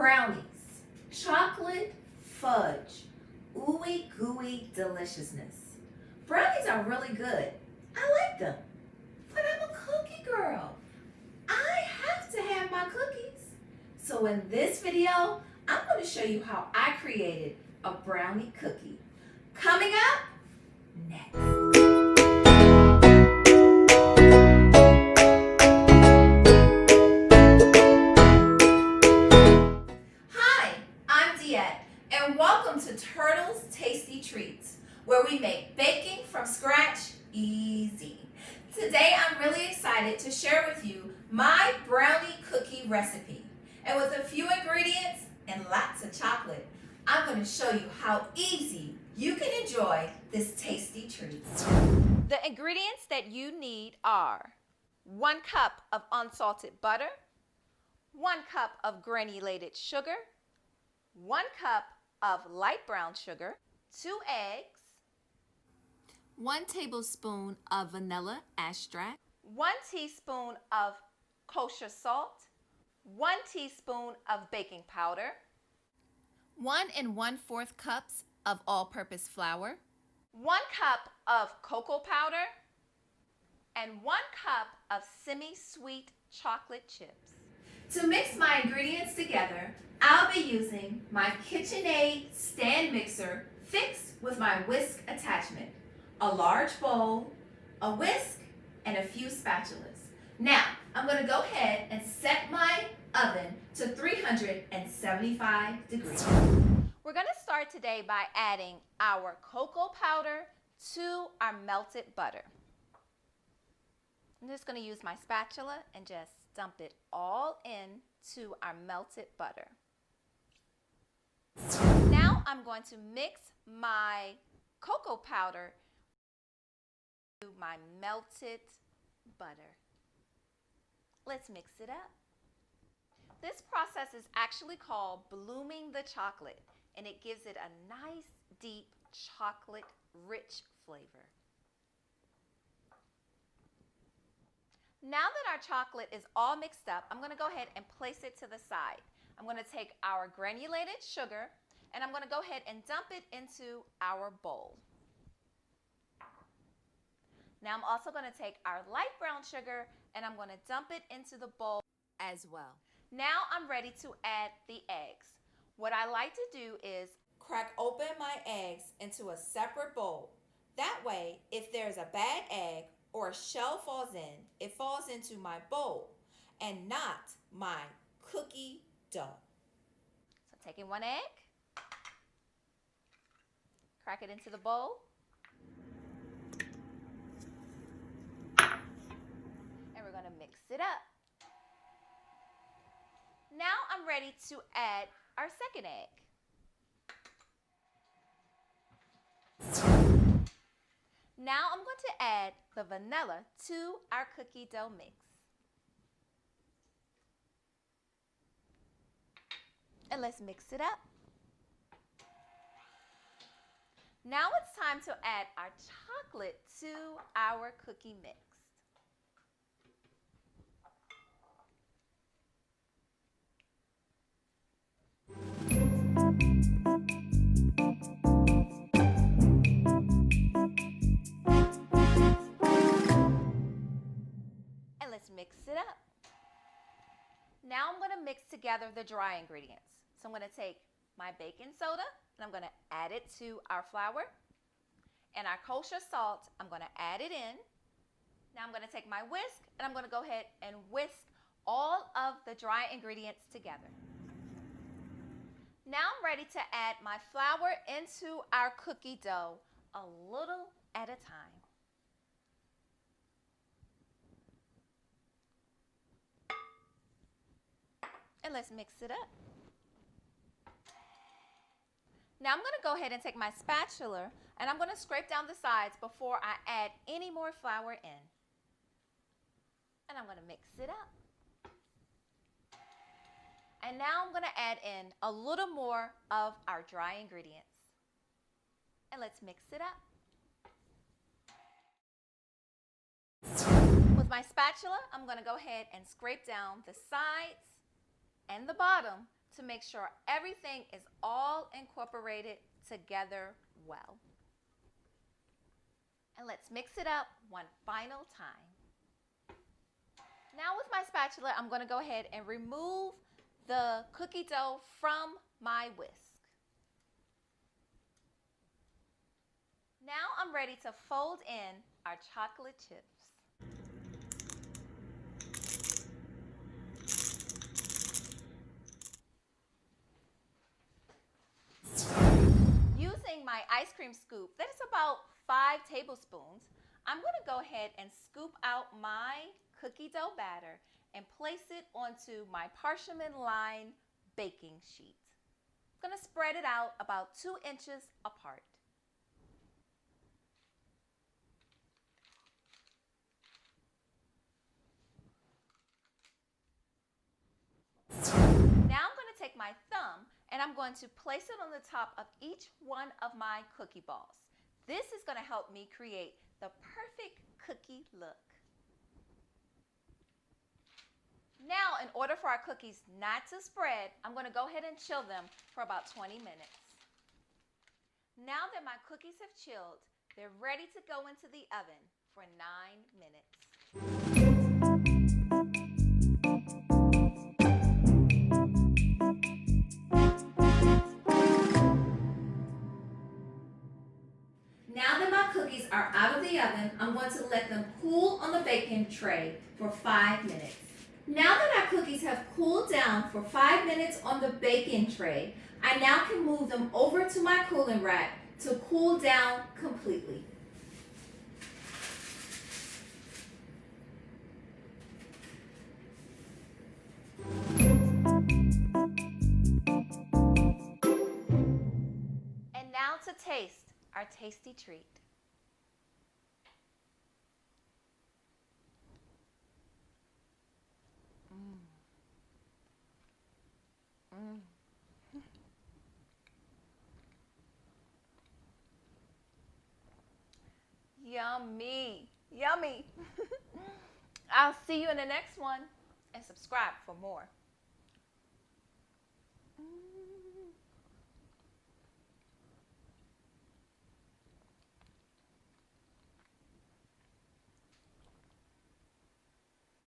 Brownies, chocolate fudge, ooey gooey deliciousness. Brownies are really good. I like them, but I'm a cookie girl. I have to have my cookies. So in this video, I'm going to show you how I created a brownie cookie. Coming up next. And welcome to Turtle's Tasty Treats, where we make baking from scratch easy. Today I'm really excited to share with you my brownie cookie recipe. And with a few ingredients and lots of chocolate, I'm going to show you how easy you can enjoy this tasty treat. The ingredients that you need are 1 cup of unsalted butter, 1 cup of granulated sugar, 1 cup of light brown sugar, 2 eggs, 1 tablespoon of vanilla extract, 1 teaspoon of kosher salt, 1 teaspoon of baking powder, 1 1/4 cups of all-purpose flour, 1 cup of cocoa powder, and 1 cup of semi-sweet chocolate chips. To mix my ingredients together, I'll be using my KitchenAid stand mixer fixed with my whisk attachment, a large bowl, a whisk, and a few spatulas. Now, I'm going to go ahead and set my oven to 375 degrees. We're going to start today by adding our cocoa powder to our melted butter. I'm just going to use my spatula and just dump it all into our melted butter. Now I'm going to mix my cocoa powder to my melted butter. Let's mix it up. This process is actually called blooming the chocolate, and it gives it a nice, deep, chocolate-rich flavor. Now that our chocolate is all mixed up, I'm going to go ahead and place it to the side. I'm going to take our granulated sugar and I'm going to go ahead and dump it into our bowl. Now I'm also going to take our light brown sugar and I'm going to dump it into the bowl as well. Now I'm ready to add the eggs. What I like to do is crack open my eggs into a separate bowl. That way, if there's a bad egg or a shell falls in, it falls into my bowl and not my cookie dough. So taking 1 egg, crack it into the bowl, and we're going to mix it up. Now I'm ready to add our second egg. Now I'm going to add the vanilla to our cookie dough mix. And let's mix it up. Now it's time to add our chocolate to our cookie mix. And let's mix it up. Now I'm going to mix together the dry ingredients. So I'm going to take my baking soda and I'm going to add it to our flour. And our kosher salt, I'm going to add it in. Now I'm going to take my whisk and I'm going to go ahead and whisk all of the dry ingredients together. Now I'm ready to add my flour into our cookie dough a little at a time. And let's mix it up. Now I'm going to go ahead and take my spatula and I'm going to scrape down the sides before I add any more flour in. And I'm going to mix it up. And now I'm going to add in a little more of our dry ingredients. And let's mix it up. With my spatula, I'm going to go ahead and scrape down the sides and the bottom to make sure everything is all incorporated together well. And let's mix it up one final time. Now with my spatula, I'm going to go ahead and remove the cookie dough from my whisk. Now I'm ready to fold in our chocolate chips. Using my ice cream scoop, that is about 5 tablespoons, I'm going to go ahead and scoop out my cookie dough batter and place it onto my parchment-lined baking sheet. I'm going to spread it out about 2 inches apart. Now I'm going to take my thumb and I'm going to place it on the top of each one of my cookie balls. This is going to help me create the perfect cookie look. Now, in order for our cookies not to spread, I'm going to go ahead and chill them for about 20 minutes. Now that my cookies have chilled, they're ready to go into the oven for 9 minutes. Now that my cookies are out of the oven, I'm going to let them cool on the baking tray for 5 minutes. Now that our cookies have cooled down for 5 minutes on the baking tray, I now can move them over to my cooling rack to cool down completely. And now to taste our tasty treat. Yummy, yummy. I'll see you in the next one and subscribe for more.